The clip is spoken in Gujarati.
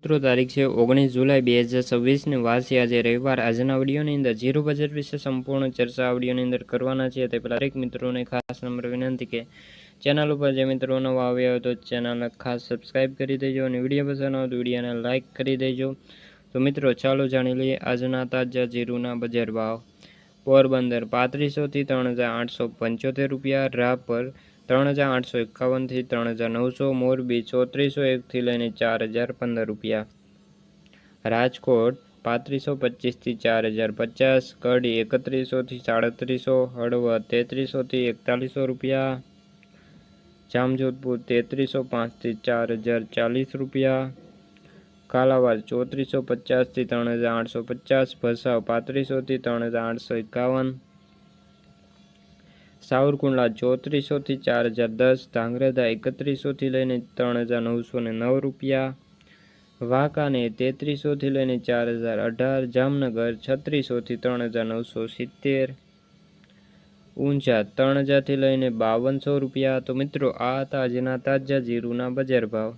મિત્રો તારીખ છે 19 જુલાઈ 2026 વાસી આજે રવિવાર। આજના વિડીયોની અંદર ઝીરો બજેટ વિશે સંપૂર્ણ ચર્ચા આ વિડીયોની અંદર કરવાના છે। તે પહેલાં દરેક મિત્રોને ખાસ નમ્ર વિનંતી કે ચેનલ ઉપર જે મિત્રો નવા આવ્યા હોય તો ચેનલને ખાસ સબસ્ક્રાઈબ કરી દેજો અને વિડીયો પસંદ આવે તો વિડીયોને લાઇક કરી દેજો। તો મિત્રો ચાલો જાણી લઈએ આજના તાજા જીરુના બજાર ભાવ। પોરબંદર 3500 થી 3875 રૂપિયા, રાપર 3851 થી 3900, મોરબી 3401 થી લઈને 4015 રૂપિયા, રાજકોટ 3525 થી 4050, કડી 3100 થી 3700, હળવદ 3300 થી 4100 રૂપિયા, જામજોધપુર 3305 થી 4040 રૂપિયા, કાલાવાડ 3450 થી 3850, ભચાઉ 3500 થી 3851, સાવરકુંડલા 3400 થી 4010, ધાંગધ્રા 3100 થી લઈને 3909 રૂપિયા, વાંકાનેર 3300 થી લઈને 4018, જામનગર 3600 થી 3970, ઊંઝા 3000 થી લઈને 5200 રૂપિયા। તો મિત્રો આ હતા આજના તાજા જીરુના બજાર ભાવ।